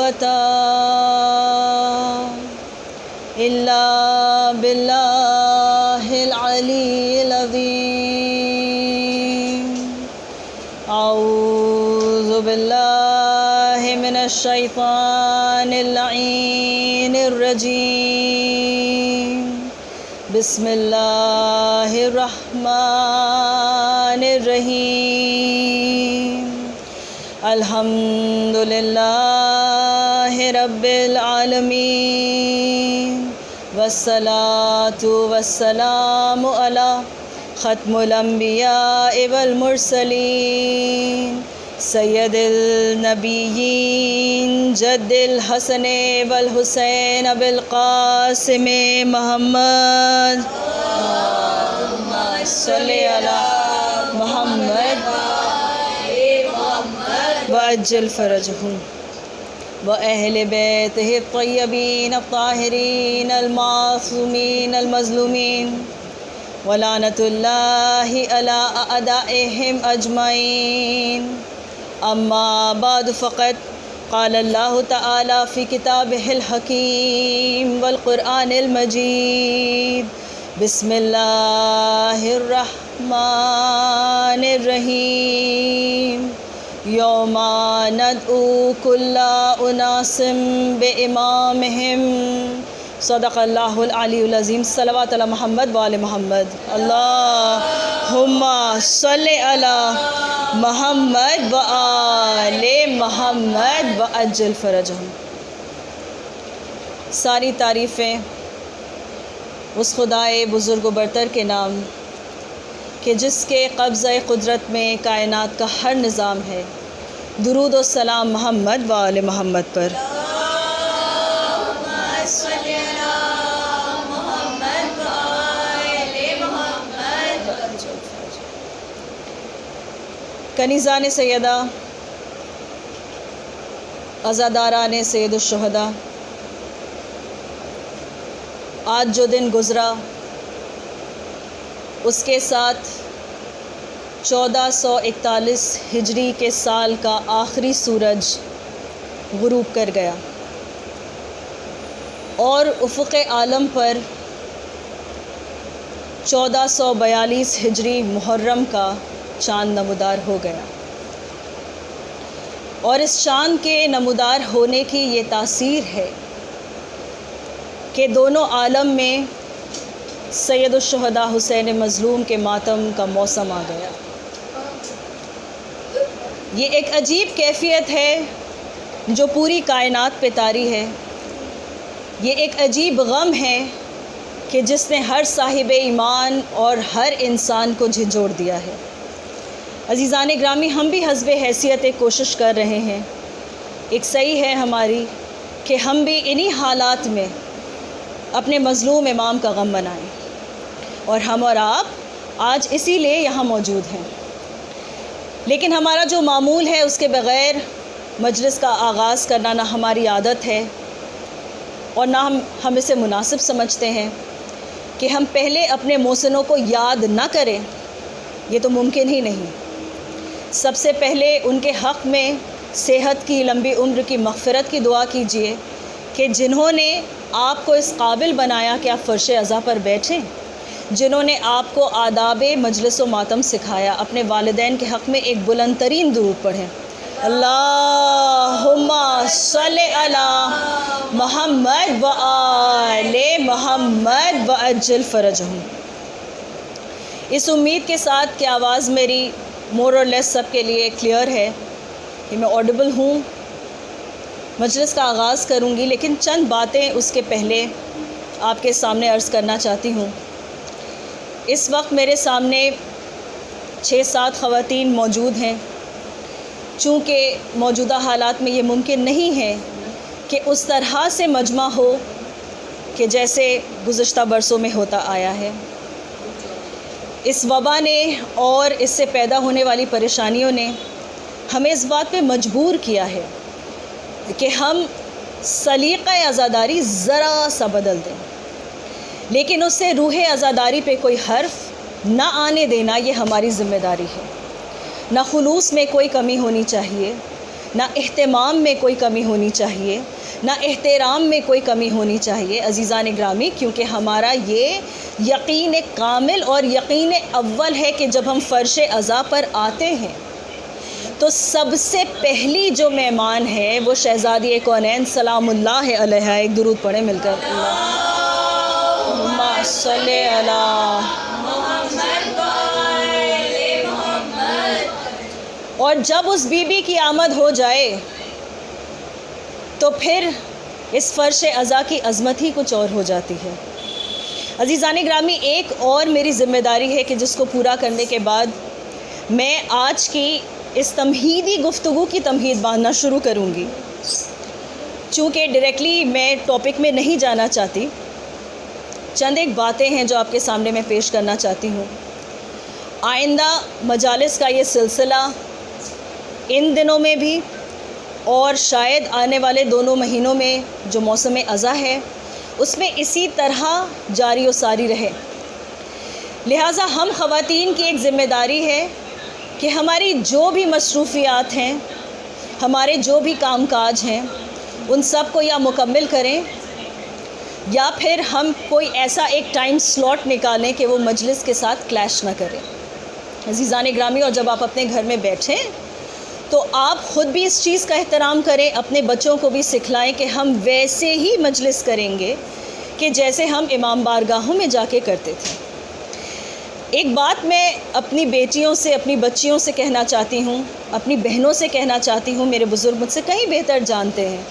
قوة إلا بالله العلي العظيم أعوذ بالله من الشيطان اللعين الرجيم بسم الله الرحمن الرحيم الحمد لله رب العالمين والصلاة والسلام على ختم الأنبياء والمرسلين سید النبیین جد الحسن والحسین ابو القاسم محمد اللہم صلی علی محمد وعجل فرجہم وأهل بيته الطيبين الطاهرين المعصومين المظلومين ولعنة الله على أعدائهم أجمعين أما بعد فقد قال الله تعالى في كتابه الحكيم والقرآن المجيد بسم الله الرحمن الرحيم يوم ندعو كل أناس بإمامهم صدق اللہ العلی العظیم صلوات علی محمد وآل محمد اللہم صلی علی محمد وآل محمد وعجل فرجہم۔ ساری تعریفیں اس خدائے بزرگ و برتر کے نام کہ جس کے قبضہ قدرت میں کائنات کا ہر نظام ہے۔ درود و سلام محمد وآل محمد پر۔ کنیزان سیدہ، عزاداران سید الشہداء، آج جو دن گزرا اس کے ساتھ 1441 ہجری کے سال کا آخری سورج غروب کر گیا اور افق عالم پر 1442 ہجری محرم کا چاند نمودار ہو گیا، اور اس چاند کے نمودار ہونے کی یہ تاثیر ہے کہ دونوں عالم میں سید الشہداء حسین مظلوم کے ماتم کا موسم آ گیا۔ یہ ایک عجیب کیفیت ہے جو پوری کائنات پہ طاری ہے۔ یہ ایک عجیب غم ہے کہ جس نے ہر صاحب ایمان اور ہر انسان کو جھنجھوڑ دیا ہے۔ عزیزان گرامی، ہم بھی حسب حیثیت ایک کوشش کر رہے ہیں، ایک صحیح ہے ہماری کہ ہم بھی انہی حالات میں اپنے مظلوم امام کا غم منائیں، اور ہم اور آپ آج اسی لیے یہاں موجود ہیں۔ لیکن ہمارا جو معمول ہے اس کے بغیر مجلس کا آغاز کرنا نہ ہماری عادت ہے اور نہ ہم اسے مناسب سمجھتے ہیں کہ ہم پہلے اپنے محسنوں کو یاد نہ کریں، یہ تو ممکن ہی نہیں۔ سب سے پہلے ان کے حق میں صحت کی، لمبی عمر کی، مغفرت کی دعا کیجیے کہ جنہوں نے آپ کو اس قابل بنایا کہ آپ فرش عزا پر بیٹھیں، جنہوں نے آپ کو آداب مجلس و ماتم سکھایا، اپنے والدین کے حق میں ایک بلند ترین درود پڑھیں۔ اللہم صلی علی محمد وآل محمد وعجل فرجہم۔ اس امید کے ساتھ کہ آواز میری مور اور لیس سب کے لیے کلیئر ہے کہ میں آڈیبل ہوں، مجلس کا آغاز کروں گی، لیکن چند باتیں اس کے پہلے آپ کے سامنے عرض کرنا چاہتی ہوں۔ اس وقت میرے سامنے 6-7 خواتین موجود ہیں۔ چونکہ موجودہ حالات میں یہ ممکن نہیں ہے کہ اس طرح سے مجمع ہو کہ جیسے گزشتہ برسوں میں ہوتا آیا ہے۔ اس وبا نے اور اس سے پیدا ہونے والی پریشانیوں نے ہمیں اس بات پہ مجبور کیا ہے کہ ہم سلیقہ عزاداری ذرا سا بدل دیں، لیکن اس سے روح عزاداری پہ کوئی حرف نہ آنے دینا یہ ہماری ذمہ داری ہے۔ نہ خلوص میں کوئی کمی ہونی چاہیے، نہ اہتمام میں کوئی کمی ہونی چاہیے، نہ احترام میں کوئی کمی ہونی چاہیے عزیزان گرامی، کیونکہ ہمارا یہ یقین کامل اور یقین اول ہے کہ جب ہم فرش عزا پر آتے ہیں تو سب سے پہلی جو مہمان ہے وہ شہزادی کونین سلام اللہ علیہ، ایک درود پڑھیں مل کر، اللہم صلی علی محمد محمد۔ اور جب اس بی بی کی آمد ہو جائے تو پھر اس فرش عزا کی عظمت ہی کچھ اور ہو جاتی ہے۔ عزیزان گرامی، ایک اور میری ذمہ داری ہے کہ جس کو پورا کرنے کے بعد میں آج کی اس تمہیدی گفتگو کی تمہید باندھنا شروع کروں گی۔ چونکہ ڈائریکٹلی میں ٹاپک میں نہیں جانا چاہتی، چند ایک باتیں ہیں جو آپ کے سامنے میں پیش کرنا چاہتی ہوں۔ آئندہ مجالس کا یہ سلسلہ ان دنوں میں بھی اور شاید آنے والے دونوں مہینوں میں جو موسم عزا ہے اس میں اسی طرح جاری و ساری رہے۔ لہٰذا ہم خواتین کی ایک ذمہ داری ہے کہ ہماری جو بھی مصروفیات ہیں، ہمارے جو بھی کام کاج ہیں، ان سب کو یا مکمل کریں یا پھر ہم کوئی ایسا ایک ٹائم سلاٹ نکالیں کہ وہ مجلس کے ساتھ کلیش نہ کرے۔ عزیزان گرامی، اور جب آپ اپنے گھر میں بیٹھیں تو آپ خود بھی اس چیز کا احترام کریں، اپنے بچوں کو بھی سکھلائیں کہ ہم ویسے ہی مجلس کریں گے کہ جیسے ہم امام بارگاہوں میں جا کے کرتے تھے۔ ایک بات میں اپنی بیٹیوں سے، اپنی بچیوں سے کہنا چاہتی ہوں، اپنی بہنوں سے کہنا چاہتی ہوں، میرے بزرگ مجھ سے کہیں بہتر جانتے ہیں،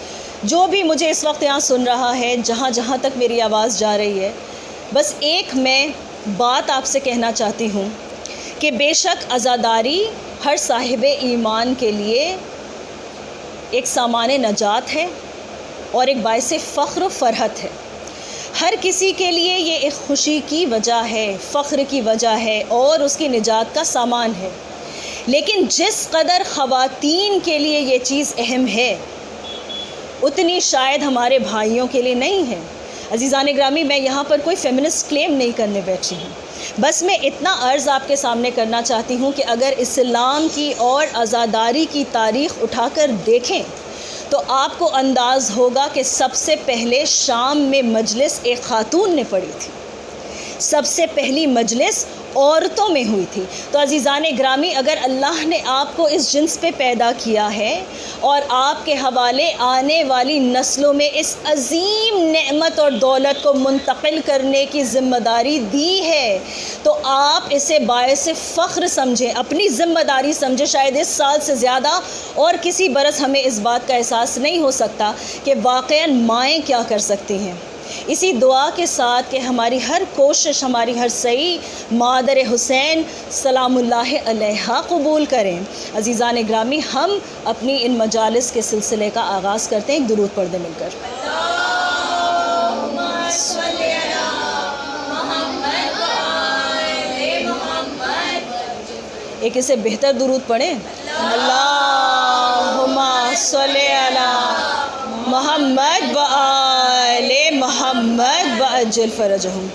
جو بھی مجھے اس وقت یہاں سن رہا ہے، جہاں جہاں تک میری آواز جا رہی ہے، بس ایک میں بات آپ سے کہنا چاہتی ہوں کہ بے شک عزاداری ہر صاحب ایمان کے لیے ایک سامان نجات ہے اور ایک باعث فخر و فرحت ہے۔ ہر کسی کے لیے یہ ایک خوشی کی وجہ ہے، فخر کی وجہ ہے اور اس کی نجات کا سامان ہے۔ لیکن جس قدر خواتین کے لیے یہ چیز اہم ہے اتنی شاید ہمارے بھائیوں کے لیے نہیں ہے۔ عزیزان گرامی، میں یہاں پر کوئی فیمنسٹ کلیم نہیں کرنے بیٹھی ہوں، بس میں اتنا عرض آپ کے سامنے کرنا چاہتی ہوں کہ اگر اسلام کی اور عزاداری کی تاریخ اٹھا کر دیکھیں تو آپ کو انداز ہوگا کہ سب سے پہلے شام میں مجلس ایک خاتون نے پڑھی تھی، سب سے پہلی مجلس عورتوں میں ہوئی تھی۔ تو عزیزان گرامی، اگر اللہ نے آپ کو اس جنس پہ پیدا کیا ہے اور آپ کے حوالے آنے والی نسلوں میں اس عظیم نعمت اور دولت کو منتقل کرنے کی ذمہ داری دی ہے تو آپ اسے باعث فخر سمجھیں، اپنی ذمہ داری سمجھیں۔ شاید اس سال سے زیادہ اور کسی برس ہمیں اس بات کا احساس نہیں ہو سکتا کہ واقعاً مائیں کیا کر سکتی ہیں۔ اسی دعا کے ساتھ کہ ہماری ہر کوشش، ہماری ہر سعی مادر حسین سلام اللہ علیہ قبول کریں۔ عزیزان گرامی، ہم اپنی ان مجالس کے سلسلے کا آغاز کرتے ہیں ایک درود پڑھ دیں مل کر۔ ایک اسے بہتر درود پڑھیں، اللہم صلی علی محمد وآل محمد وعجل فرجہم۔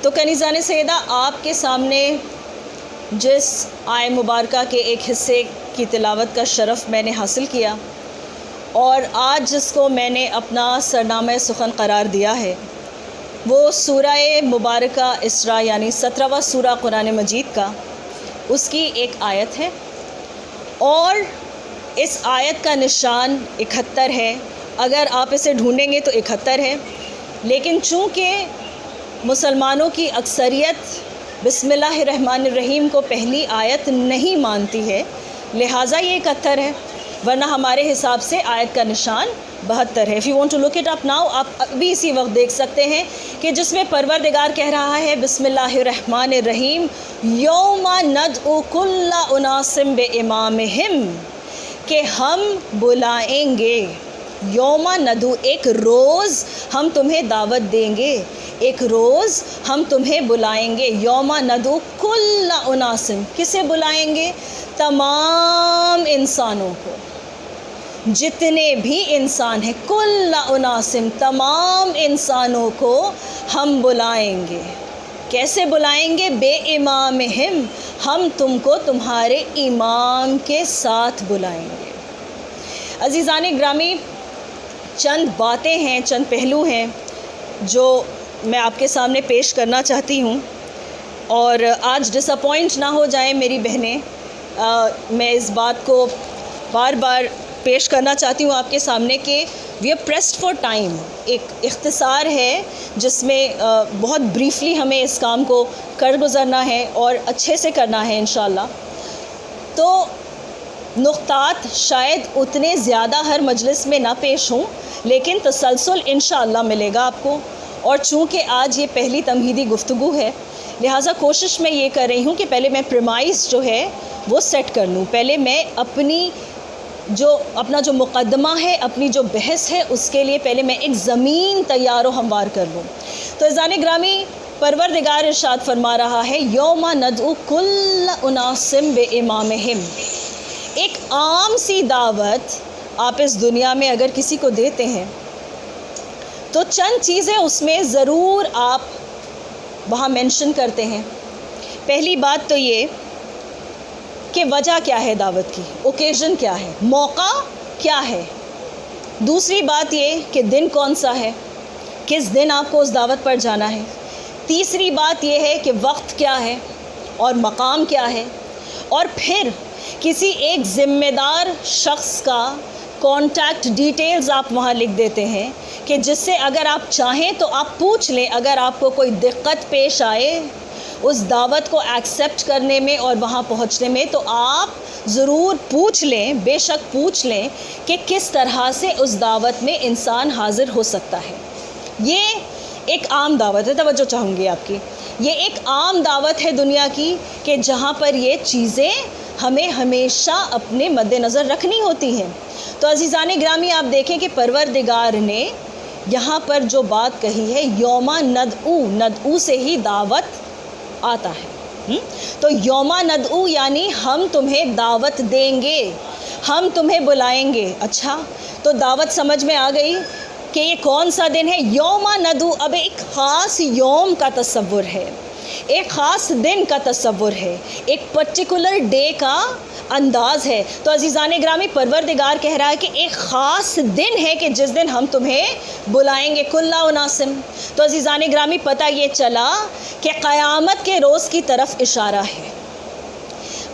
تو کنیزان سیدہ، آپ کے سامنے جس آیہ مبارکہ کے ایک حصے کی تلاوت کا شرف میں نے حاصل کیا اور آج جس کو میں نے اپنا سرنامہ سخن قرار دیا ہے وہ سورہ مبارکہ اسراء یعنی 17واں سورہ قرآن مجید کا اس کی ایک آیت ہے، اور اس آیت کا نشان 71 ہے۔ اگر آپ اسے ڈھونڈیں گے تو 71 ہے، لیکن چونکہ مسلمانوں کی اکثریت بسم اللہ الرحمن الرحیم کو پہلی آیت نہیں مانتی ہے لہٰذا یہ 71 ہے، ورنہ ہمارے حساب سے آیت کا نشان 72 ہے۔ If you want to look it up now، آپ ابھی اسی وقت دیکھ سکتے ہیں کہ جس میں پروردگار کہہ رہا ہے بسم اللہ الرحمن الرحیم، یوم ندعو کل اناس بامامہم، کہ ہم بلائیں گے، یوم ندعو ایک روز ہم تمہیں دعوت دیں گے، ایک روز ہم تمہیں بلائیں گے، یوم ندعو کل اناس، کسے بلائیں گے؟ تمام انسانوں کو، جتنے بھی انسان ہیں، کل اناس، تمام انسانوں کو ہم بلائیں گے۔ کیسے بلائیں گے؟ بے امامہم، ہم تم کو تمہارے امام کے ساتھ بلائیں گے۔ عزیزان گرامی، چند باتیں ہیں، چند پہلو ہیں جو میں آپ کے سامنے پیش کرنا چاہتی ہوں، اور آج ڈس اپوائنٹ نہ ہو جائیں میری بہنیں، میں اس بات کو بار بار پیش کرنا چاہتی ہوں آپ کے سامنے کہ we are pressed for time. ایک اختصار ہے جس میں بہت بریفلی ہمیں اس کام کو کر گزرنا ہے اور اچھے سے کرنا ہے انشاءاللہ. تو نقطات شاید اتنے زیادہ ہر مجلس میں نہ پیش ہوں، لیکن تسلسل انشاءاللہ ملے گا آپ کو. اور چونکہ آج یہ پہلی تمہیدی گفتگو ہے، لہٰذا کوشش میں یہ کر رہی ہوں کہ پہلے میں پریمائز جو ہے وہ سیٹ کر لوں. پہلے میں اپنا جو مقدمہ ہے، اپنی جو بحث ہے، اس کے لیے پہلے میں ایک زمین تیار و ہموار کر لوں. تو عزیزان گرامی، پروردگار ارشاد فرما رہا ہے یوم ندعو کل اناس بامامہم. ایک عام سی دعوت آپ اس دنیا میں اگر کسی کو دیتے ہیں تو چند چیزیں اس میں ضرور آپ وہاں مینشن کرتے ہیں. پہلی بات تو یہ کہ وجہ کیا ہے دعوت کی، اوکیزن کیا ہے، موقع کیا ہے. دوسری بات یہ کہ دن کون سا ہے، کس دن آپ کو اس دعوت پر جانا ہے. تیسری بات یہ ہے کہ وقت کیا ہے اور مقام کیا ہے. اور پھر کسی ایک ذمہ دار شخص کا کانٹیکٹ ڈیٹیلز آپ وہاں لکھ دیتے ہیں کہ جس سے اگر آپ چاہیں تو آپ پوچھ لیں، اگر آپ کو کوئی دقت پیش آئے اس دعوت کو ایکسیپٹ کرنے میں اور وہاں پہنچنے میں، تو آپ ضرور پوچھ لیں، بے شک پوچھ لیں کہ کس طرح سے اس دعوت میں انسان حاضر ہو سکتا ہے. یہ ایک عام دعوت ہے، توجہ چاہوں گی آپ کی. یہ ایک عام دعوت ہے دنیا کی کہ جہاں پر یہ چیزیں ہمیں ہمیشہ اپنے مد نظر رکھنی ہوتی ہیں. تو عزیزان گرامی، آپ دیکھیں کہ پروردگار نے یہاں پر جو بات کہی ہے یوم ندعو سے ہی دعوت آتا ہے. تو یوم ندعو یعنی ہم تمہیں دعوت دیں گے، ہم تمہیں بلائیں گے. اچھا، تو دعوت سمجھ میں آ گئی کہ یہ کون سا دن ہے. یوم ندعو اب ایک خاص یوم کا تصور ہے، ایک خاص دن کا تصور ہے، ایک پرٹیکولر ڈے کا انداز ہے. تو عزیزان گرامی، پروردگار کہہ رہا ہے کہ ایک خاص دن ہے کہ جس دن ہم تمہیں بلائیں گے. کل اناسم. تو عزیزان گرامی، پتہ یہ چلا کہ قیامت کے روز کی طرف اشارہ ہے.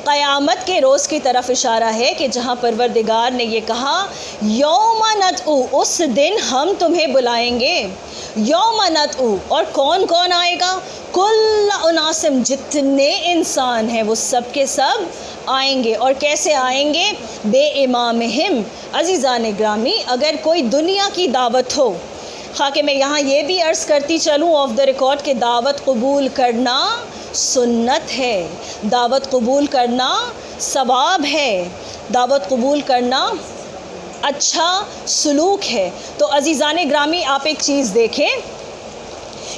قیامت کے روز کی طرف اشارہ ہے کہ جہاں پروردگار نے یہ کہا یوم ندعو، اس دن ہم تمہیں بلائیں گے. یوم ندعو، اور کون کون آئے گا؟ کل اناسم، جتنے انسان ہیں وہ سب کے سب آئیں گے. اور کیسے آئیں گے؟ بے امامہم. عزیزان گرامی، اگر کوئی دنیا کی دعوت ہو، خواہ کہ میں یہاں یہ بھی عرض کرتی چلوں آف دا ریکارڈ کہ دعوت قبول کرنا سنت ہے، دعوت قبول کرنا ثواب ہے، دعوت قبول کرنا اچھا سلوک ہے. تو عزیزان گرامی، آپ ایک چیز دیکھیں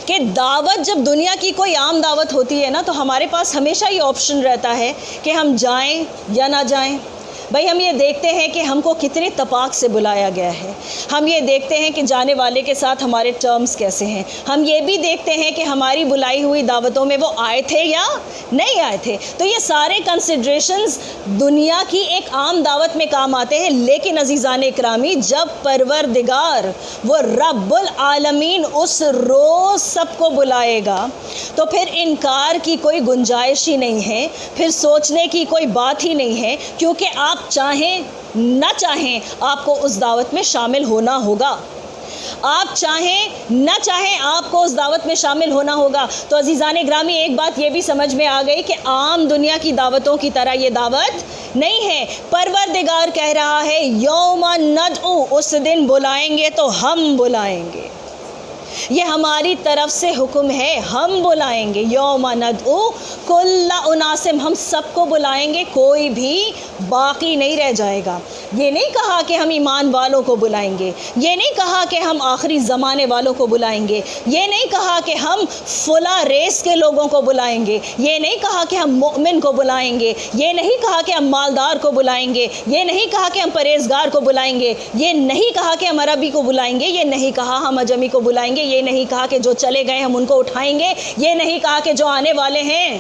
کہ دعوت جب دنیا کی کوئی عام دعوت ہوتی ہے نا، تو ہمارے پاس ہمیشہ یہ آپشن رہتا ہے کہ ہم جائیں یا نہ جائیں. بھائی، ہم یہ دیکھتے ہیں کہ ہم کو کتنے تپاک سے بلایا گیا ہے، ہم یہ دیکھتے ہیں کہ جانے والے کے ساتھ ہمارے ٹرمز کیسے ہیں، ہم یہ بھی دیکھتے ہیں کہ ہماری بلائی ہوئی دعوتوں میں وہ آئے تھے یا نہیں آئے تھے. تو یہ سارے کنسیڈریشنز دنیا کی ایک عام دعوت میں کام آتے ہیں. لیکن عزیزان اکرامی، جب پروردگار وہ رب العالمین اس روز سب کو بلائے گا تو پھر انکار کی کوئی گنجائش ہی نہیں ہے، پھر سوچنے کی کوئی بات ہی نہیں ہے، کیونکہ آپ چاہیں نہ چاہیں آپ کو اس دعوت میں شامل ہونا ہوگا. آپ چاہیں نہ چاہیں آپ کو اس دعوت میں شامل ہونا ہوگا. تو عزیزان گرامی، ایک بات یہ بھی سمجھ میں آ گئی کہ عام دنیا کی دعوتوں کی طرح یہ دعوت نہیں ہے. پروردگار کہہ رہا ہے یوم ندعو، اس دن بلائیں گے تو ہم بلائیں گے. یہ ہماری طرف سے حکم ہے، ہم بلائیں گے. یوم ندعو کل اناسم، ہم سب کو بلائیں گے، کوئی بھی باقی نہیں رہ جائے گا. یہ نہیں کہا کہ ہم ایمان والوں کو بلائیں گے، یہ نہیں کہا کہ ہم آخری زمانے والوں کو بلائیں گے، یہ نہیں کہا کہ ہم فلاں ریس کے لوگوں کو بلائیں گے، یہ نہیں کہا کہ ہم مؤمن کو بلائیں گے، یہ نہیں کہا کہ ہم مالدار کو بلائیں گے، یہ نہیں کہا کہ ہم پرہیزگار کو بلائیں گے، یہ نہیں کہا کہ ہم عربی کو بلائیں گے، یہ نہیں کہا ہم عجمی کو بلائیں گے، یہ نہیں کہا کہ جو چلے گئے ہم ان کو اٹھائیں گے، یہ نہیں کہا کہ جو آنے والے ہیں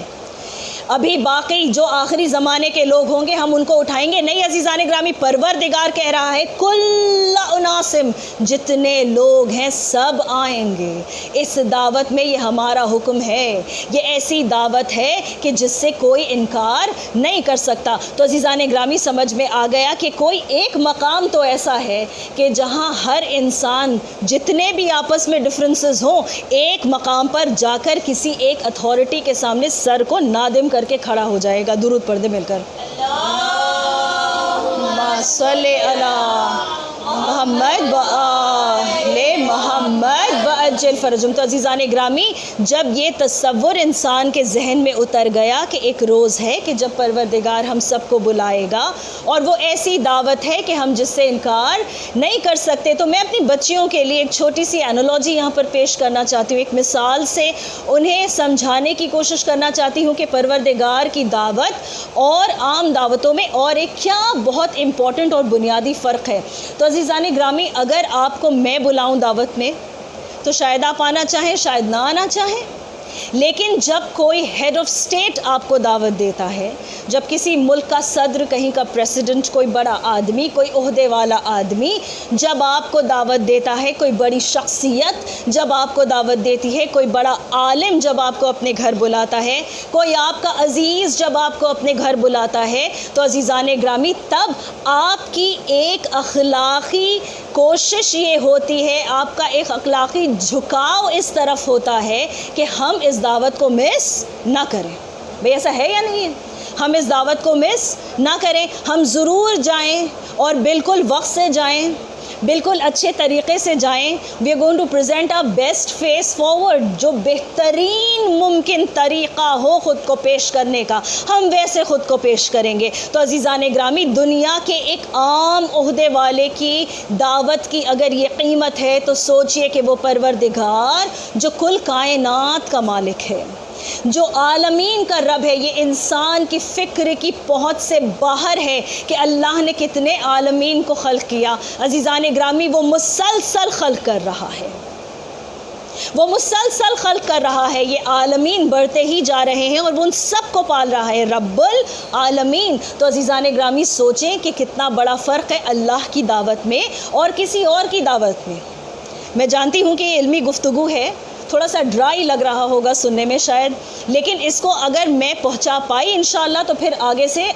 ابھی باقی جو آخری زمانے کے لوگ ہوں گے ہم ان کو اٹھائیں گے نہیں عزیزان گرامی. پروردگار کہہ رہا ہے کل اناسم، جتنے لوگ ہیں سب آئیں گے اس دعوت میں. یہ ہمارا حکم ہے، یہ ایسی دعوت ہے کہ جس سے کوئی انکار نہیں کر سکتا. تو عزیزان گرامی سمجھ میں آ گیا کہ کوئی ایک مقام تو ایسا ہے کہ جہاں ہر انسان جتنے بھی آپس میں ڈفرینسز ہوں ایک مقام پر جا کر کسی ایک اتھارٹی کے سامنے سر کو نادم کر کے کھڑا ہو جائے گا. درود پڑھ دے مل کر. اللہم صلی علی محمد و آل محمد وعجل فرجہم. تو عزیزان گرامی جب یہ تصور انسان کے ذہن میں اتر گیا کہ ایک روز ہے کہ جب پروردگار ہم سب کو بلائے گا اور وہ ایسی دعوت ہے کہ ہم جس سے انکار نہیں کر سکتے، تو میں اپنی بچیوں کے لیے ایک چھوٹی سی انالوجی یہاں پر پیش کرنا چاہتی ہوں. ایک مثال سے انہیں سمجھانے کی کوشش کرنا چاہتی ہوں کہ پروردگار کی دعوت اور عام دعوتوں میں اور ایک کیا بہت امپورٹنٹ اور بنیادی فرق ہے. تو عزیزان گرامی اگر آپ کو میں بلاؤں دعوت میں تو شاید آپ آنا چاہیں، شاید نہ آنا چاہیں، لیکن جب کوئی ہیڈ آف اسٹیٹ آپ کو دعوت دیتا ہے، جب کسی ملک کا صدر، کہیں کا پریزیڈنٹ، کوئی بڑا آدمی، کوئی عہدے والا آدمی جب آپ کو دعوت دیتا ہے، کوئی بڑی شخصیت جب آپ کو دعوت دیتی ہے، کوئی بڑا عالم جب آپ کو اپنے گھر بلاتا ہے، کوئی آپ کا عزیز جب آپ کو اپنے گھر بلاتا ہے، تو عزیزان گرامی تب آپ کی ایک اخلاقی کوشش یہ ہوتی ہے، آپ کا ایک اخلاقی جھکاؤ اس طرف ہوتا ہے کہ ہم اس دعوت کو مس نہ کریں. بھئی ایسا ہے یا نہیں ہے؟ ہم اس دعوت کو مس نہ کریں، ہم ضرور جائیں اور بالکل وقت سے جائیں، بالکل اچھے طریقے سے جائیں. We are going to present our best face forward. جو بہترین ممکن طریقہ ہو خود کو پیش کرنے کا ہم ویسے خود کو پیش کریں گے. تو عزیزان گرامی دنیا کے ایک عام عہدے والے کی دعوت کی اگر یہ قیمت ہے تو سوچئے کہ وہ پروردگار جو کل کائنات کا مالک ہے، جو عالمین کا رب ہے، یہ انسان کی فکر کی پہنچ سے باہر ہے کہ اللہ نے کتنے عالمین کو خلق کیا. عزیزان گرامی وہ مسلسل خلق کر رہا ہے، وہ مسلسل خلق کر رہا ہے. یہ عالمین بڑھتے ہی جا رہے ہیں اور وہ ان سب کو پال رہا ہے، رب العالمین. تو عزیزان گرامی سوچیں کہ کتنا بڑا فرق ہے اللہ کی دعوت میں اور کسی اور کی دعوت میں. میں جانتی ہوں کہ یہ علمی گفتگو ہے، تھوڑا سا ڈرائی لگ رہا ہوگا سننے میں شاید، لیکن اس کو اگر میں پہنچا پائی انشاءاللہ تو پھر آگے سے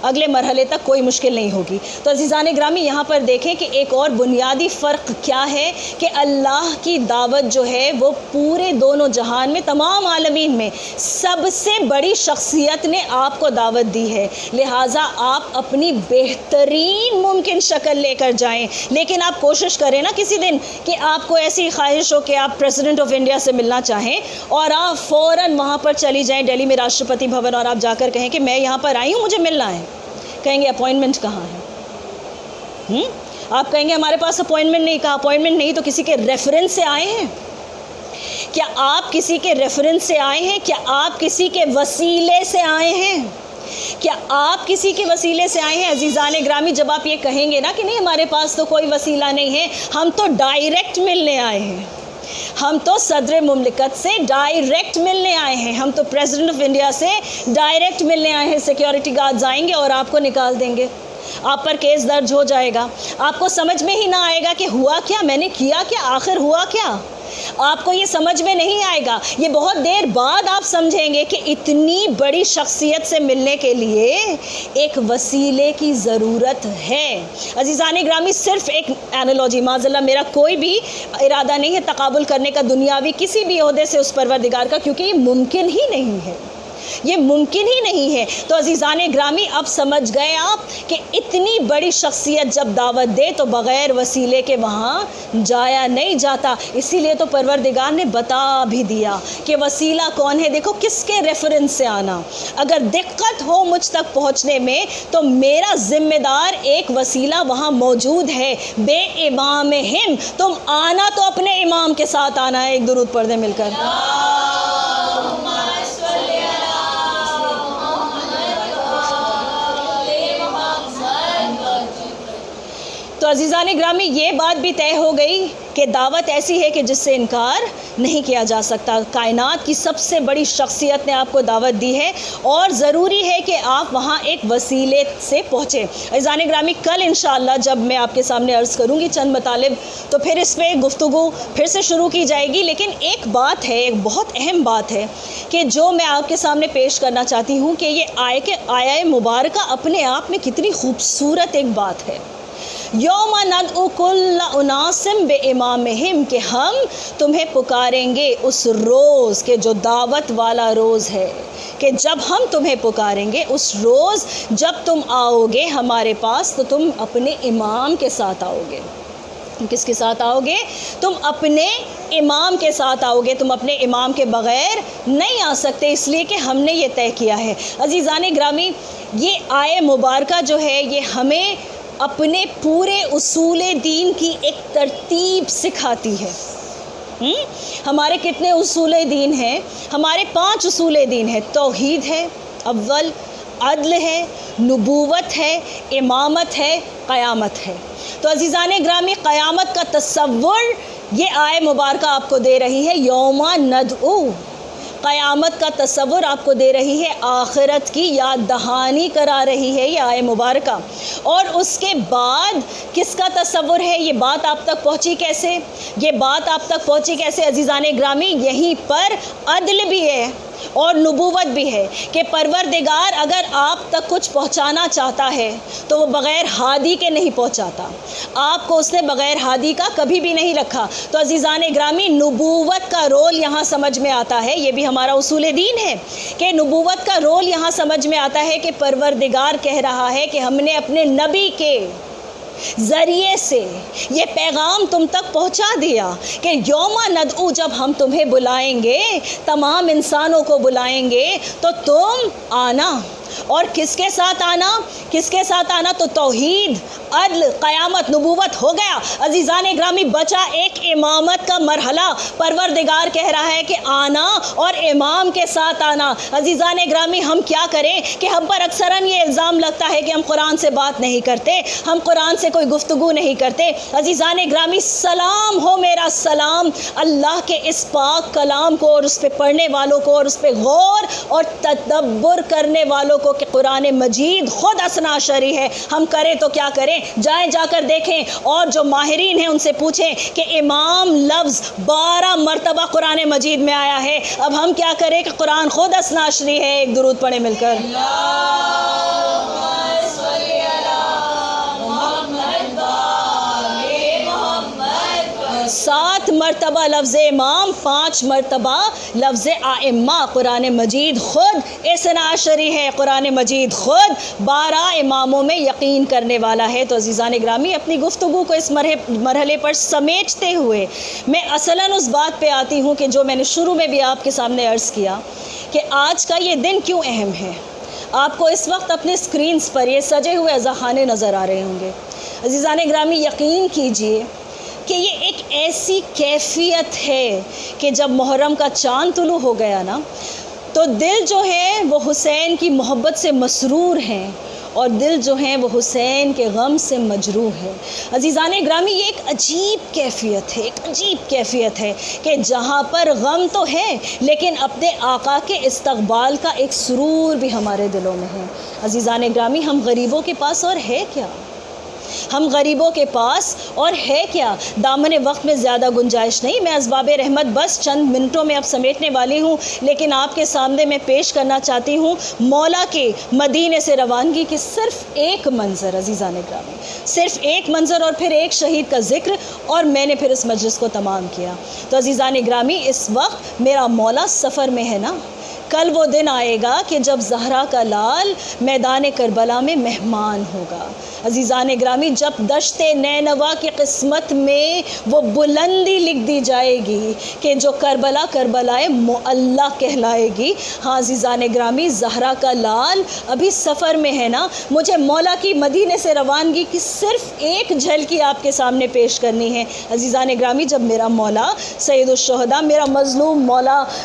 اگلے مرحلے تک کوئی مشکل نہیں ہوگی. تو عزیزان گرامی یہاں پر دیکھیں کہ ایک اور بنیادی فرق کیا ہے کہ اللہ کی دعوت جو ہے وہ پورے دونوں جہان میں، تمام عالمین میں سب سے بڑی شخصیت نے آپ کو دعوت دی ہے، لہٰذا آپ اپنی بہترین ممکن شکل لے کر جائیں. لیکن آپ کوشش کریں نا کسی دن کہ آپ کو ایسی خواہش ہو کہ آپ پریزیڈنٹ آف انڈیا سے ملنا چاہیں اور آپ فوراً وہاں پر چلی جائیں دہلی میں راشٹرپتی بھون، اور آپ جا کر کہیں کہ میں یہاں پر آئی ہوں، مجھے ملنا ہے. کہیں گے اپوائنٹمنٹ کہاں ہے؟ آپ کہیں گے ہمارے پاس اپوائنٹمنٹ نہیں. کہا اپوائنٹمنٹ نہیں تو کسی کے ریفرنس سے آئے ہیں؟ کیا آپ کسی کے ریفرنس سے آئے ہیں؟ کیا آپ کسی کے وسیلے سے آئے ہیں؟ کیا آپ کسی کے وسیلے سے آئے ہیں؟ عزیزان گرامی جب آپ یہ کہیں گے نا کہ نہیں ہمارے پاس تو کوئی وسیلہ نہیں ہے، ہم تو ڈائریکٹ ملنے آئے ہیں، ہم تو صدر مملکت سے ڈائریکٹ ملنے آئے ہیں، ہم تو پریزیڈنٹ آف انڈیا سے ڈائریکٹ ملنے آئے ہیں، سیکیورٹی گارڈز آئیں گے اور آپ کو نکال دیں گے، آپ پر کیس درج ہو جائے گا، آپ کو سمجھ میں ہی نہ آئے گا کہ ہوا کیا، میں نے کیا کیا، آخر ہوا کیا. آپ کو یہ سمجھ میں نہیں آئے گا. یہ بہت دیر بعد آپ سمجھیں گے کہ اتنی بڑی شخصیت سے ملنے کے لیے ایک وسیلے کی ضرورت ہے. عزیزان گرامی صرف ایک انالوجی، معاذ اللہ میرا کوئی بھی ارادہ نہیں ہے تقابل کرنے کا دنیاوی کسی بھی عہدے سے اس پروردگار کا، کیونکہ یہ ممکن ہی نہیں ہے، یہ ممکن ہی نہیں ہے. تو عزیزان گرامی اب سمجھ گئے آپ کہ اتنی بڑی شخصیت جب دعوت دے تو بغیر وسیلے کے وہاں جایا نہیں جاتا. اسی لیے تو پروردگار نے بتا بھی دیا کہ وسیلہ کون ہے. دیکھو کس کے ریفرنس سے آنا، اگر دقت ہو مجھ تک پہنچنے میں تو میرا ذمہ دار ایک وسیلہ وہاں موجود ہے. بے امامہم، تم آنا تو اپنے امام کے ساتھ آنا ہے. ایک درود پڑھ دیں مل کر. تو عزیزان گرامی یہ بات بھی طے ہو گئی کہ دعوت ایسی ہے کہ جس سے انکار نہیں کیا جا سکتا. کائنات کی سب سے بڑی شخصیت نے آپ کو دعوت دی ہے اور ضروری ہے کہ آپ وہاں ایک وسیلے سے پہنچے. عزیزان گرامی کل انشاءاللہ جب میں آپ کے سامنے عرض کروں گی چند مطالب تو پھر اس پہ گفتگو پھر سے شروع کی جائے گی. لیکن ایک بات ہے، ایک بہت اہم بات ہے کہ جو میں آپ کے سامنے پیش کرنا چاہتی ہوں کہ یہ آیہ مبارکہ اپنے آپ میں کتنی خوبصورت ایک بات ہے. یوم ندعو کل اناس بامامہم، کہ ہم تمہیں پکاریں گے اس روز کہ جو دعوت والا روز ہے، کہ جب ہم تمہیں پکاریں گے اس روز جب تم آؤ گے ہمارے پاس تو تم اپنے امام کے ساتھ آؤ گے. کس کے ساتھ آؤ گے؟ تم اپنے امام کے ساتھ آؤ گے. تم اپنے امام کے بغیر نہیں آ سکتے، اس لیے کہ ہم نے یہ طے کیا ہے. عزیزان گرامی یہ آیہ مبارکہ جو ہے یہ ہمیں اپنے پورے اصول دین کی ایک ترتیب سکھاتی ہے. ہمارے کتنے اصول دین ہیں؟ ہمارے 5 اصول دین ہیں. توحید ہے اول، عدل ہے، نبوت ہے، امامت ہے، قیامت ہے. تو عزیزان گرامی قیامت کا تصور یہ آیہ مبارکہ آپ کو دے رہی ہے. یوم ندعو، قیامت کا تصور آپ کو دے رہی ہے، آخرت کی یاد دہانی کرا رہی ہے یہ آیہ مبارکہ. اور اس کے بعد کس کا تصور ہے؟ یہ بات آپ تک پہنچی کیسے؟ یہ بات آپ تک پہنچی کیسے عزیزان گرامی؟ یہیں پر عدل بھی ہے اور نبوت بھی ہے کہ پروردگار اگر آپ تک کچھ پہنچانا چاہتا ہے تو وہ بغیر ہادی کے نہیں پہنچاتا. آپ کو اس نے بغیر ہادی کا کبھی بھی نہیں رکھا. تو عزیزان گرامی نبوت کا رول یہاں سمجھ میں آتا ہے. یہ بھی ہمارا اصول دین ہے کہ نبوت کا رول یہاں سمجھ میں آتا ہے کہ پروردگار کہہ رہا ہے کہ ہم نے اپنے نبی کے ذریعے سے یہ پیغام تم تک پہنچا دیا کہ یوم ندعو، جب ہم تمہیں بلائیں گے، تمام انسانوں کو بلائیں گے تو تم آنا. اور کس کے ساتھ آنا؟ کس کے ساتھ آنا؟ تو توحید، عدل، قیامت، نبوت ہو گیا. عزیزان گرامی بچا ایک امامت کا مرحلہ. پروردگار کہہ رہا ہے کہ آنا اور امام کے ساتھ آنا. عزیزان گرامی ہم کیا کریں کہ ہم پر اکثراً یہ الزام لگتا ہے کہ ہم قرآن سے بات نہیں کرتے، ہم قرآن سے کوئی گفتگو نہیں کرتے. عزیزان گرامی سلام ہو میرا سلام اللہ کے اس پاک کلام کو اور اس پہ پڑھنے والوں کو اور اس پہ غور اور تدبر کرنے والوں کو کہ قرآن مجید خود اثنا شری ہے. ہم کریں تو کیا کریں؟ جائیں جا کر دیکھیں اور جو ماہرین ہیں ان سے پوچھیں کہ امام لفظ 12 مرتبہ قرآن مجید میں آیا ہے. اب ہم کیا کریں کہ قرآن خود اثنا شری ہے. ایک درود پڑھیں مل کر. 7 مرتبہ لفظ امام، 5 مرتبہ لفظ آئمہ. قرآن مجید خود اثنا عشری ہے. قرآن مجید خود 12 اماموں میں یقین کرنے والا ہے. تو عزیزان گرامی اپنی گفتگو کو اس مرحلے پر سمیٹتے ہوئے میں اصلاً اس بات پہ آتی ہوں کہ جو میں نے شروع میں بھی آپ کے سامنے عرض کیا کہ آج کا یہ دن کیوں اہم ہے. آپ کو اس وقت اپنے اسکرینز پر یہ سجے ہوئے اذاخانے نظر آ رہے ہوں گے. عزیزان گرامی یقین کیجئے کہ یہ ایک ایسی کیفیت ہے کہ جب محرم کا چاند طلوع ہو گیا نا تو دل جو ہے وہ حسین کی محبت سے مسرور ہیں اور دل جو ہیں وہ حسین کے غم سے مجروح ہے. عزیزان گرامی یہ ایک عجیب کیفیت ہے، ایک عجیب کیفیت ہے کہ جہاں پر غم تو ہے لیکن اپنے آقا کے استقبال کا ایک سرور بھی ہمارے دلوں میں ہے. عزیزان گرامی ہم غریبوں کے پاس اور ہے کیا؟ ہم غریبوں کے پاس اور ہے کیا؟ دامن وقت میں زیادہ گنجائش نہیں، میں اسباب رحمت بس چند منٹوں میں اب سمیٹنے والی ہوں، لیکن آپ کے سامنے میں پیش کرنا چاہتی ہوں مولا کے مدینے سے روانگی کی صرف ایک منظر. عزیزان گرامی صرف ایک منظر اور پھر ایک شہید کا ذکر اور میں نے پھر اس مجلس کو تمام کیا. تو عزیزان گرامی اس وقت میرا مولا سفر میں ہے نا. کل وہ دن آئے گا کہ جب زہرا کا لال میدان کربلا میں مہمان ہوگا. عزیزان گرامی جب دشت نینوا کی قسمت میں وہ بلندی لکھ دی جائے گی کہ جو کربلا کربلائے معلی کہلائے گی. ہاں عزیزان گرامی زہرا کا لال ابھی سفر میں ہے نا. مجھے مولا کی مدینے سے روانگی کی صرف ایک جھلکی آپ کے سامنے پیش کرنی ہے. عزیزان گرامی جب میرا مولا سید الشہداء، میرا مظلوم مولا،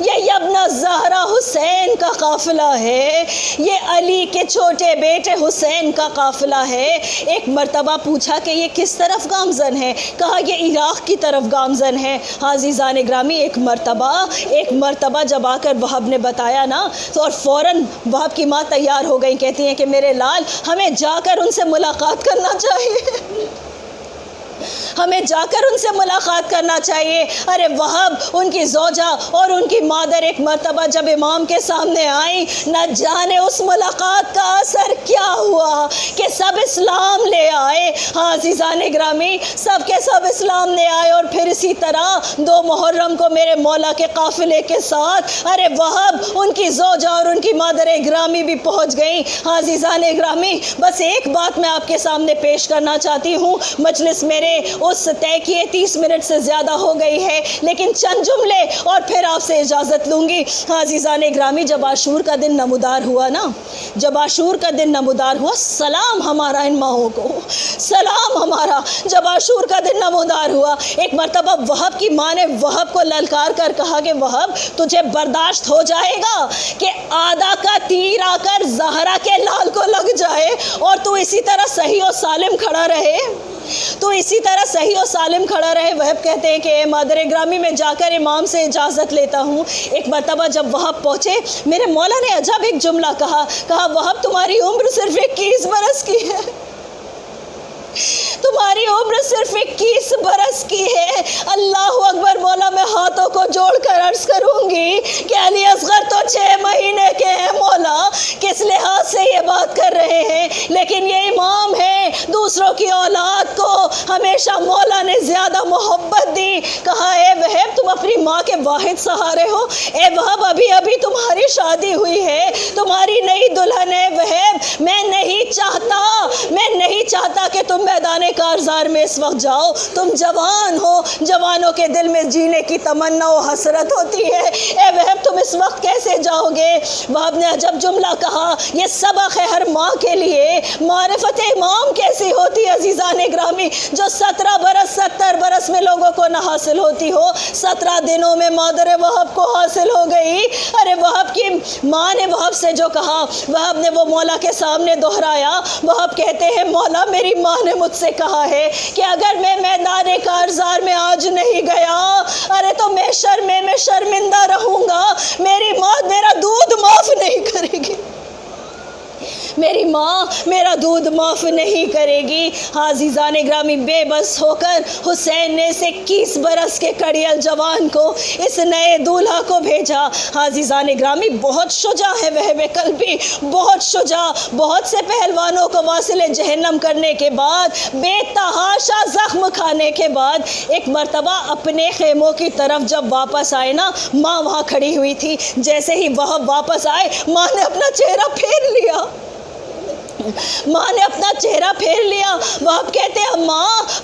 یہ یبنہ زہرا حسین کا قافلہ ہے، یہ علی کے چھوٹے بیٹے حسین کا قافلہ ہے۔ ایک مرتبہ پوچھا کہ یہ کس طرف گامزن ہے؟ کہا یہ عراق کی طرف گامزن ہے۔ عزیزان گرامی، ایک مرتبہ جب آ کر وہب نے بتایا نا تو اور فوراً وہب کی ماں تیار ہو گئی، کہتی ہیں کہ میرے لال ہمیں جا کر ان سے ملاقات کرنا چاہیے، ہمیں جا کر ان سے ملاقات کرنا چاہیے۔ ارے وہب، ان کی زوجہ اور ان کی مادر ایک مرتبہ جب امام کے سامنے آئیں، نہ جانے اس ملاقات کا اثر کیا ہوا کہ سب اسلام لے آئے۔ ہاں عزیزان گرامی، سب کے سب اسلام لے آئے، اور پھر اسی طرح 2 محرم کو میرے مولا کے قافلے کے ساتھ ارے وہب، ان کی زوجہ اور ان کی مادر گرامی بھی پہنچ گئیں۔ ہاں عزیزان گرامی، بس ایک بات میں آپ کے سامنے پیش کرنا چاہتی ہوں، مجلس میرے اس طے کیے 30 منٹ سے زیادہ ہو گئی ہے، لیکن چند جملے اور پھر آپ سے اجازت لوں گی۔ عزیزان گرامی، جب عاشور کا دن نمودار ہوا نا، جب عاشور کا دن نمودار ہوا، سلام ہمارا ان ماؤں کو، سلام ہمارا، جب عاشور کا دن نمودار ہوا، ایک مرتبہ وہب کی ماں نے وہب کو للکار کر کہا کہ وہب، تجھے برداشت ہو جائے گا کہ آدھا کا تیر آ کر زہرا کے لال کو لگ جائے اور تو اسی طرح صحیح و سالم کھڑا رہے، تو اسی طرح صحیح و سالم کھڑا رہے؟ وہب کہتے ہیں کہ اے مادر گرامی، میں جا کر امام سے اجازت لیتا ہوں۔ ایک مرتبہ جب وہب پہنچے، میرے مولا نے عجب ایک جملہ کہا وہب تمہاری عمر صرف 21 برس کی ہے، تمہاری عمر صرف 21 برس کی ہے۔ اللہ اکبر، مولا میں ہاتھوں کو جوڑ کر عرض کروں گی کہ علی اصغر تو 6 مہینے کے ہیں، مولا کس لحاظ سے یہ بات کر رہے ہیں؟ لیکن یہ امام ہے، دوسروں کی اولاد کو ہمیشہ مولا نے زیادہ محبت دی۔ کہا اے وہب، تم اپنی ماں کے واحد سہارے ہو، اے وہب ابھی ابھی تمہاری شادی ہوئی ہے، تمہاری نئی دلہن ہے وہب، میں نہیں چاہتا کہ تم میدان کارزار میں اس وقت جاؤ، تم جوان ہو، جوانوں کے دل میں جینے کی تمنا و حسرت ہوتی ہے، اے وہب تم اس وقت کیسے جاؤ گے؟ وہب نے عجب جملہ کہا، یہ سبق ہے ہر ماں کے لیے، معرفت امام کیسی ہوتی ہے عزیزان گرامی، جو 17 برس 70 برس میں لوگوں کو نہ حاصل ہوتی ہو، 17 دنوں میں مادر وہب کو حاصل ہو گئی۔ ارے وہب کی ماں نے وہب سے جو کہا، وہب نے وہ مولا کے سامنے دہرایا۔ وہب کہتے ہیں مولا، میری ماں نے مجھ سے کہا ہے کہ اگر میں میدان کارزار میں آج نہیں گیا، ارے تو میں شرمندہ رہوں گا، میری ماں میرا دودھ معاف نہیں کرے گی، میری ماں میرا دودھ معاف نہیں کرے گی۔ عزیزان گرامی، بے بس ہو کر حسین نے اس 21 برس کے کڑیل جوان کو، اس نئے دولہا کو بھیجا۔ عزیزان گرامی، بہت شجاع ہے وہب قلبی، بہت شجاع، بہت سے پہلوانوں کو واصل جہنم کرنے کے بعد، بے تحاشا زخم کھانے کے بعد، ایک مرتبہ اپنے خیموں کی طرف جب واپس آئے نا، ماں وہاں کھڑی ہوئی تھی، جیسے ہی وہب واپس آئے، ماں نے اپنا چہرہ پھیر لیا، ماں نے اپنا چہرہ پھیر لیا۔ وہب کہتے ہیں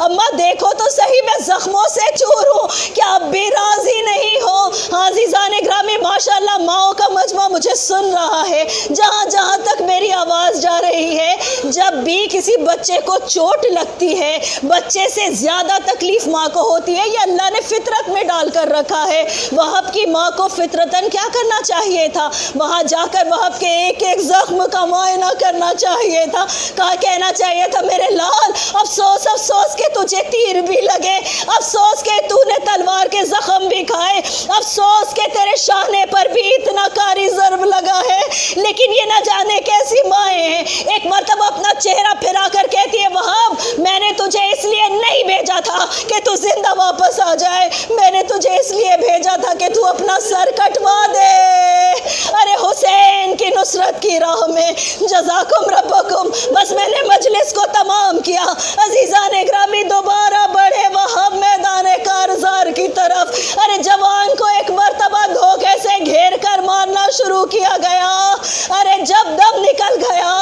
اماں دیکھو تو صحیح، میں زخموں سے چور ہوں، کیا اب بھی راضی نہیں ہو؟ عزیزان گرامی، ماشاءاللہ ماؤں کا مجمع مجھے سن رہا ہے، جہاں جہاں تک میری آواز جا رہی ہے، جب بھی کسی بچے کو چوٹ لگتی ہے، بچے سے زیادہ تکلیف ماں کو ہوتی ہے، یہ اللہ نے فطرت میں ڈال کر رکھا ہے۔ وہب کی ماں کو فطرتاً کیا کرنا چاہیے تھا؟ وہاں جا کر وہب کے ایک ایک زخم کا معائنہ کرنا چاہیے تھا، کہنا چاہیے تھا میرے لال، افسوس کہ تجھے تیر بھی لگے، افسوس کہ تو نے تلوار کے زخم بھی کھائے، افسوس کہ تیرے شانے پر بھی اتنا کاری ضرب لگا ہے، لیکن یہ نہ جانے کیسی مائیں ہیں۔ ایک مرتبہ اپنا چہرہ پھرا کر کہتی ہے وہب، میں نے تجھے اس لیے نہیں بھیجا تھا کہ تو زندہ واپس آ جائے، میں نے تجھے اس لیے بھیجا تھا کہ تو اپنا سر کٹوا دے۔ ارے حسین کی نصرت کی راہ میں جزاکم ربکم، بس میں نے مجلس کو تمام کیا۔ عزیزان گرامی، دوبارہ بڑھے وہب میدان کارزار کی طرف۔ ارے جوان کو ایک مرتبہ دھوکے سے گھیر کر مارنا شروع کیا گیا، ارے جب دم نکل گیا،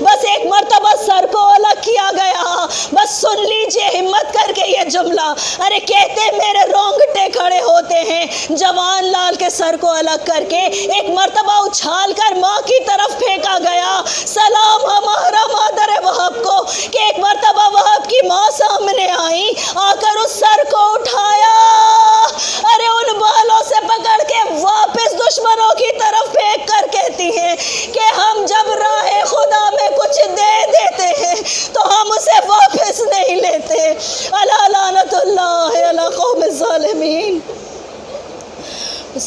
بس ایک مرتبہ سر کو الگ کیا گیا۔ بس سن لیجئے ہمت کر کے یہ جملہ، ارے کہتے میرے رونگٹے کھڑے ہوتے ہیں، جوان لال کے سر کو الگ کر کے ایک مرتبہ اچھال کر ماں کی طرف پھینکا گیا۔ سلام ہمارا مادر وہب کو کہ ایک مرتبہ وہب کی ماں سامنے آئی، آ کر اس سر کو اٹھایا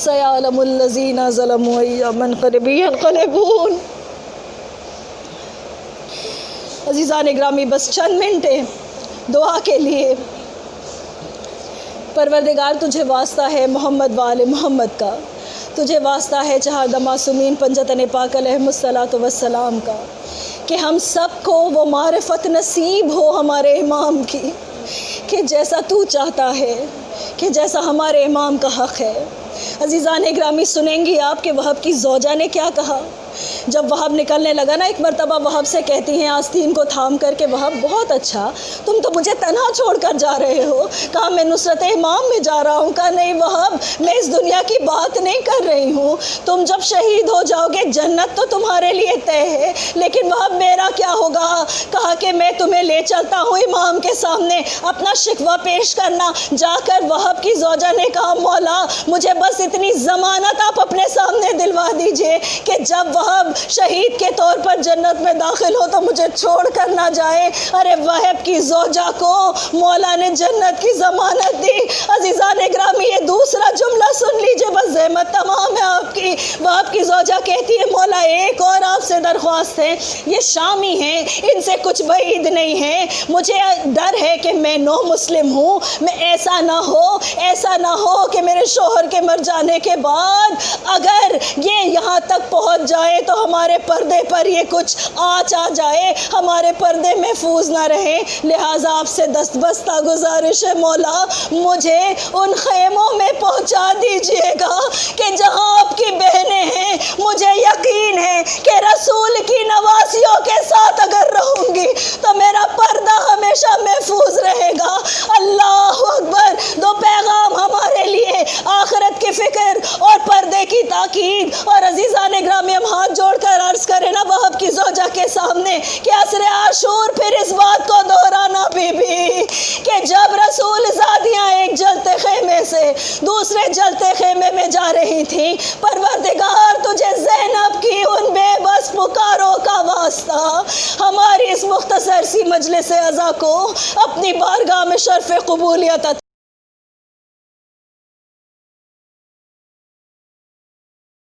وَسَيَعْلَمُ الَّذِينَ ظَلَمُوا أَيَّ مُنقَلِبٍ يَنقَلِبُونَ۔ عزیزان گرامی، بس چند منٹیں دعا کے لیے۔ پروردگار تجھے واسطہ ہے محمد وآل محمد کا، تجھے واسطہ ہے چہاردہ معصومین پنجتن پاک علیہم الصلاۃ والسلام کا، کہ ہم سب کو وہ معرفت نصیب ہو ہمارے امام کی، کہ جیسا تو چاہتا ہے، کہ جیسا ہمارے امام کا حق ہے۔ عزیزان گرامی، سنیں گی آپ کہ وہب کی زوجہ نے کیا کہا جب وہب نکلنے لگا نا؟ ایک مرتبہ وہب سے کہتی ہیں آستین کو تھام کر کے، وہب بہت اچھا، تم تو مجھے تنہا چھوڑ کر جا رہے ہو۔ کہا میں نصرت امام میں جا رہا ہوں۔ کہا نہیں وہب، میں اس دنیا کی بات نہیں کر رہی ہوں، تم جب شہید ہو جاؤ گے جنت تو تمہارے لیے طے ہے، لیکن وہب میرا کیا ہوگا؟ کہا کہ میں تمہیں لے چلتا ہوں امام کے سامنے اپنا شکوہ پیش کرنا۔ جا کر وہب کی زوجہ نے کہا مولا مجھے بس اتنی ضمانت آپ اپنے سامنے دلوا دیجئے کہ جب وہب شہید کے طور پر جنت میں داخل ہو تو مجھے چھوڑ کر نہ جائے۔ ارے وہب کی زوجہ کو مولا نے جنت کی ضمانت دی۔ عزیزان گرامی، یہ دوسرا جملہ سن لیجئے، بس زحمت تمام ہے آپ کی۔ وہب کی زوجہ کہتی ہے مولا ایک اور آپ سے درخواست ہے، یہ شامی ہیں، ان سے کچھ بعید نہیں ہے، مجھے ڈر ہے کہ میں نو مسلم ہوں، میں ایسا نہ ہو کہ میرے شوہر کے مر جانے کے بعد اگر یہ یہاں تک پہنچ جائے تو ہمارے پردے پر یہ کچھ آنچ آ جائے، ہمارے پردے محفوظ نہ رہے، لہٰذا آپ سے دستبستہ گزارش ہے مولا مجھے ان خیموں میں پہنچا دیجئے گا کہ جہاں آپ کی بہنیں ہیں۔ مجھے یقین ہے کہ رسول کی نواسیوں کے ساتھ اگر رہوں گی تو میرا پردہ ہمیشہ محفوظ رہے گا۔ اللہ اکبر! دو پیغام ہمارے لیے، آخرت کی فکر اور پردے کی تاکید۔ اور عزیزان گرامی، ہم ہاتھ جوڑ کر عرض کریں نا وہب کی زوجہ کے سامنے کہ عصر عاشور پھر اس بات کو دہرانا بی بی کہ جب رسول زادیاں ایک جلتے خیمے سے دوسرے جلتے خیمے میں جا رہی تھیں، پروردگار تجھے زینب کی ان بے بس پکاروں کا واسطہ ہماری اس مختصر سی مجلس عزا کو اپنی بارگاہ میں شرف قبولیت